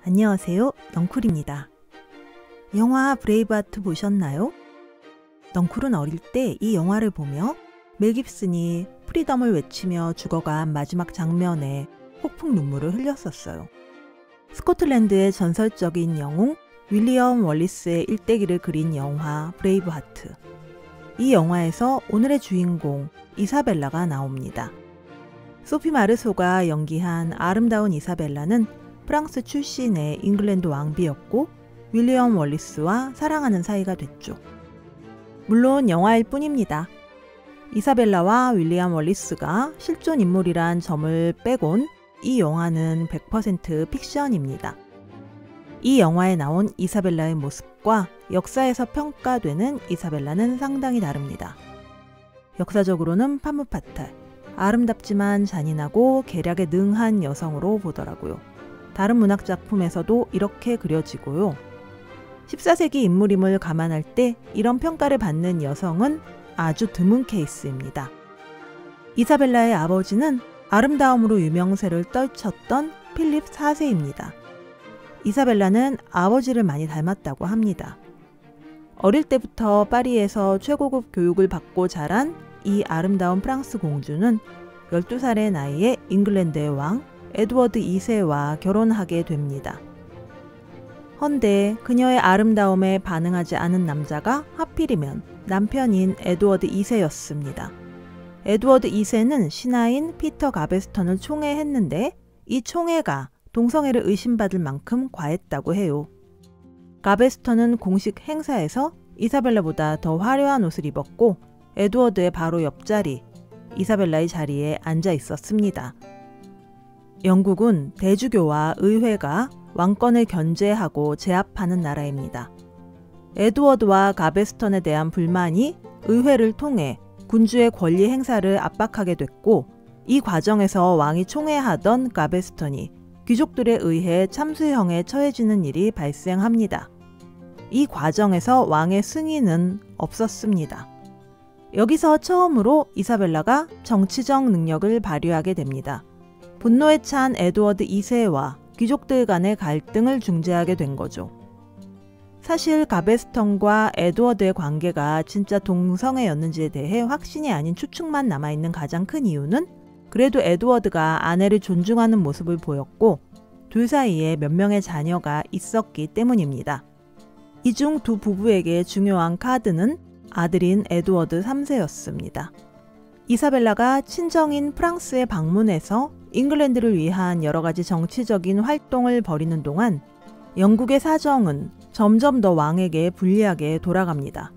안녕하세요. 넝쿨입니다. 영화 브레이브하트 보셨나요? 넝쿨은 어릴 때 이 영화를 보며 멜 깁슨이 프리덤을 외치며 죽어간 마지막 장면에 폭풍 눈물을 흘렸었어요. 스코틀랜드의 전설적인 영웅 윌리엄 월리스의 일대기를 그린 영화 브레이브하트. 이 영화에서 오늘의 주인공 이사벨라가 나옵니다. 소피 마르소가 연기한 아름다운 이사벨라는 프랑스 출신의 잉글랜드 왕비였고 윌리엄 월리스와 사랑하는 사이가 됐죠. 물론 영화일 뿐입니다. 이사벨라와 윌리엄 월리스가 실존 인물이란 점을 빼곤 이 영화는 100% 픽션입니다. 이 영화에 나온 이사벨라의 모습과 역사에서 평가되는 이사벨라는 상당히 다릅니다. 역사적으로는 파무파탈, 아름답지만 잔인하고 계략에 능한 여성으로 보더라고요. 다른 문학작품에서도 이렇게 그려지고요. 14세기 인물임을 감안할 때 이런 평가를 받는 여성은 아주 드문 케이스입니다. 이사벨라의 아버지는 아름다움으로 유명세를 떨쳤던 필립 4세입니다. 이사벨라는 아버지를 많이 닮았다고 합니다. 어릴 때부터 파리에서 최고급 교육을 받고 자란 이 아름다운 프랑스 공주는 12살의 나이에 잉글랜드의 왕 에드워드 2세와 결혼하게 됩니다. 헌데 그녀의 아름다움에 반응하지 않은 남자가 하필이면 남편인 에드워드 2세였습니다. 에드워드 2세는 신하인 피터 가베스턴을 총애했는데 이 총애가 동성애를 의심받을 만큼 과했다고 해요. 가베스턴은 공식 행사에서 이사벨라보다 더 화려한 옷을 입었고 에드워드의 바로 옆자리, 이사벨라의 자리에 앉아 있었습니다. 영국은 대주교와 의회가 왕권을 견제하고 제압하는 나라입니다. 에드워드와 가베스턴에 대한 불만이 의회를 통해 군주의 권리 행사를 압박하게 됐고 이 과정에서 왕이 총애하던 가베스턴이 귀족들에 의해 참수형에 처해지는 일이 발생합니다. 이 과정에서 왕의 승인은 없었습니다. 여기서 처음으로 이사벨라가 정치적 능력을 발휘하게 됩니다. 분노에 찬 에드워드 2세와 귀족들 간의 갈등을 중재하게 된 거죠. 사실 가베스턴과 에드워드의 관계가 진짜 동성애였는지에 대해 확신이 아닌 추측만 남아있는 가장 큰 이유는 그래도 에드워드가 아내를 존중하는 모습을 보였고 둘 사이에 몇 명의 자녀가 있었기 때문입니다. 이 중 두 부부에게 중요한 카드는 아들인 에드워드 3세였습니다. 이사벨라가 친정인 프랑스에 방문해서 잉글랜드를 위한 여러 가지 정치적인 활동을 벌이는 동안 영국의 사정은 점점 더 왕에게 불리하게 돌아갑니다.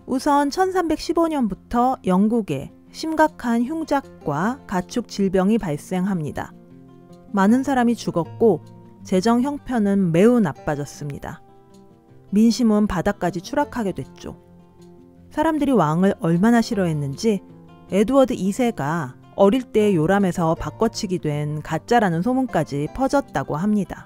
우선 1315년부터 영국에 심각한 흉작과 가축 질병이 발생합니다. 많은 사람이 죽었고 재정 형편은 매우 나빠졌습니다. 민심은 바닥까지 추락하게 됐죠. 사람들이 왕을 얼마나 싫어했는지 에드워드 2세가 어릴 때 요람에서 바꿔치기 된 가짜라는 소문까지 퍼졌다고 합니다.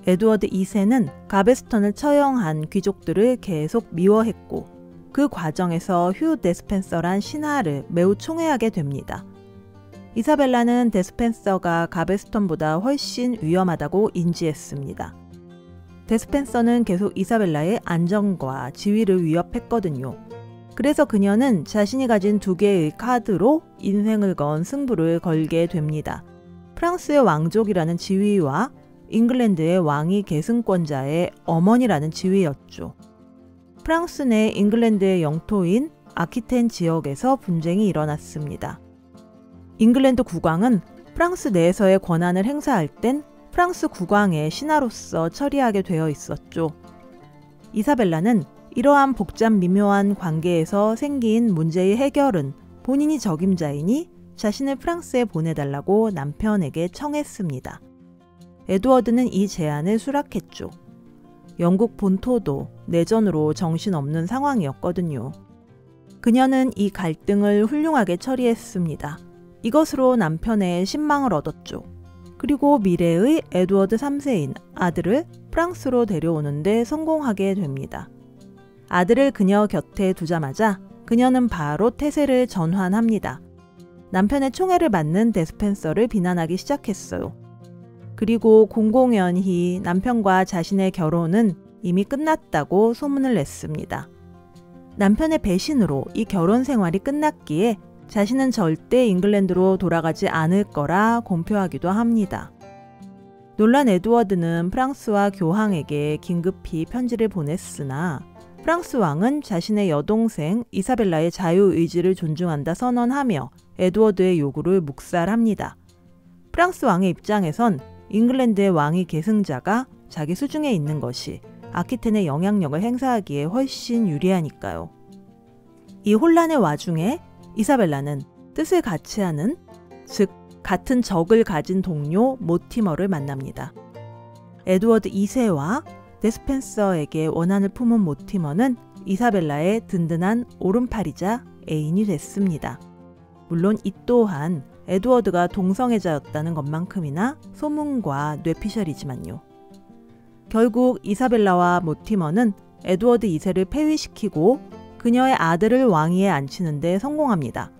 에드워드 2세는 가베스턴을 처형한 귀족들을 계속 미워했고 그 과정에서 휴 데스펜서란 신하를 매우 총애하게 됩니다. 이사벨라는 데스펜서가 가베스턴보다 훨씬 위험하다고 인지했습니다. 데스펜서는 계속 이사벨라의 안정과 지위를 위협했거든요. 그래서 그녀는 자신이 가진 두 개의 카드로 인생을 건 승부를 걸게 됩니다. 프랑스의 왕족이라는 지위와 잉글랜드의 왕위 계승권자의 어머니라는 지위였죠. 프랑스 내 잉글랜드의 영토인 아키텐 지역에서 분쟁이 일어났습니다. 잉글랜드 국왕은 프랑스 내에서의 권한을 행사할 땐 프랑스 국왕의 신하로서 처리하게 되어 있었죠. 이사벨라는 이러한 복잡 미묘한 관계에서 생긴 문제의 해결은 본인이 적임자이니 자신을 프랑스에 보내달라고 남편에게 청했습니다. 에드워드는 이 제안을 수락했죠. 영국 본토도 내전으로 정신없는 상황이었거든요. 그녀는 이 갈등을 훌륭하게 처리했습니다. 이것으로 남편의 신망을 얻었죠. 그리고 미래의 에드워드 3세인 아들을 프랑스로 데려오는데 성공하게 됩니다. 아들을 그녀 곁에 두자마자 그녀는 바로 태세를 전환합니다. 남편의 총애를 받는 데스펜서를 비난하기 시작했어요. 그리고 공공연히 남편과 자신의 결혼은 이미 끝났다고 소문을 냈습니다. 남편의 배신으로 이 결혼 생활이 끝났기에 자신은 절대 잉글랜드로 돌아가지 않을 거라 공표하기도 합니다. 놀란 에드워드는 프랑스와 교황에게 긴급히 편지를 보냈으나 프랑스 왕은 자신의 여동생 이사벨라의 자유의지를 존중한다 선언하며 에드워드의 요구를 묵살합니다. 프랑스 왕의 입장에선 잉글랜드의 왕위 계승자가 자기 수중에 있는 것이 아키텐의 영향력을 행사하기에 훨씬 유리하니까요. 이 혼란의 와중에 이사벨라는 뜻을 같이 하는, 즉 같은 적을 가진 동료 모티머를 만납니다. 에드워드 2세와 데스펜서에게 원한을 품은 모티머는 이사벨라의 든든한 오른팔이자 애인이 됐습니다. 물론 이 또한 에드워드가 동성애자였다는 것만큼이나 소문과 뇌피셜이지만요. 결국 이사벨라와 모티머는 에드워드 2세를 폐위시키고 그녀의 아들을 왕위에 앉히는 데 성공합니다.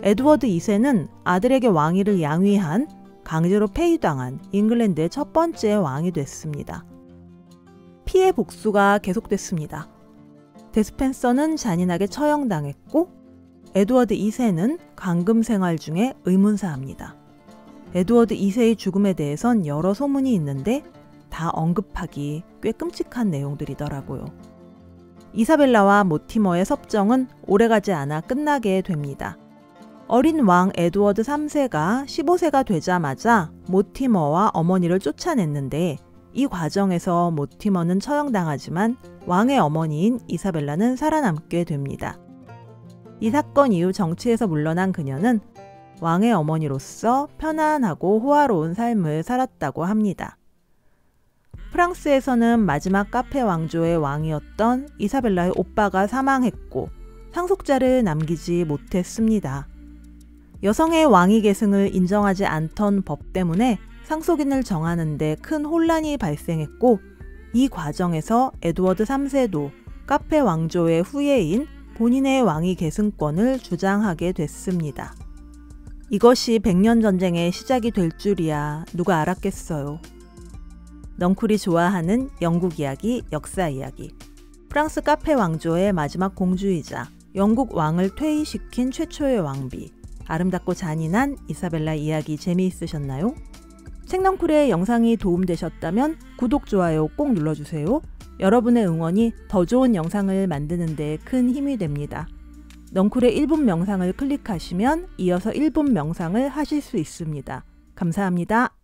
에드워드 2세는 아들에게 왕위를 양위한, 강제로 폐위당한 잉글랜드의 첫 번째 왕이 됐습니다. 피해 복수가 계속됐습니다. 데스펜서는 잔인하게 처형당했고 에드워드 2세는 감금 생활 중에 의문사합니다. 에드워드 2세의 죽음에 대해선 여러 소문이 있는데 다 언급하기 꽤 끔찍한 내용들이더라고요. 이사벨라와 모티머의 섭정은 오래가지 않아 끝나게 됩니다. 어린 왕 에드워드 3세가 15세가 되자마자 모티머와 어머니를 쫓아냈는데 이 과정에서 모티머는 처형당하지만 왕의 어머니인 이사벨라는 살아남게 됩니다. 이 사건 이후 정치에서 물러난 그녀는 왕의 어머니로서 편안하고 호화로운 삶을 살았다고 합니다. 프랑스에서는 마지막 카페 왕조의 왕이었던 이사벨라의 오빠가 사망했고 상속자를 남기지 못했습니다. 여성의 왕위 계승을 인정하지 않던 법 때문에 상속인을 정하는 데 큰 혼란이 발생했고 이 과정에서 에드워드 3세도 카페 왕조의 후예인 본인의 왕위 계승권을 주장하게 됐습니다. 이것이 백년 전쟁의 시작이 될 줄이야 누가 알았겠어요. 넝쿨이 좋아하는 영국 이야기, 역사 이야기. 프랑스 카페 왕조의 마지막 공주이자 영국 왕을 퇴위시킨 최초의 왕비. 아름답고 잔인한 이사벨라 이야기 재미있으셨나요? 책넝쿨의 영상이 도움되셨다면 구독, 좋아요 꼭 눌러주세요. 여러분의 응원이 더 좋은 영상을 만드는 데 큰 힘이 됩니다. 넝쿨의 1분 명상을 클릭하시면 이어서 1분 명상을 하실 수 있습니다. 감사합니다.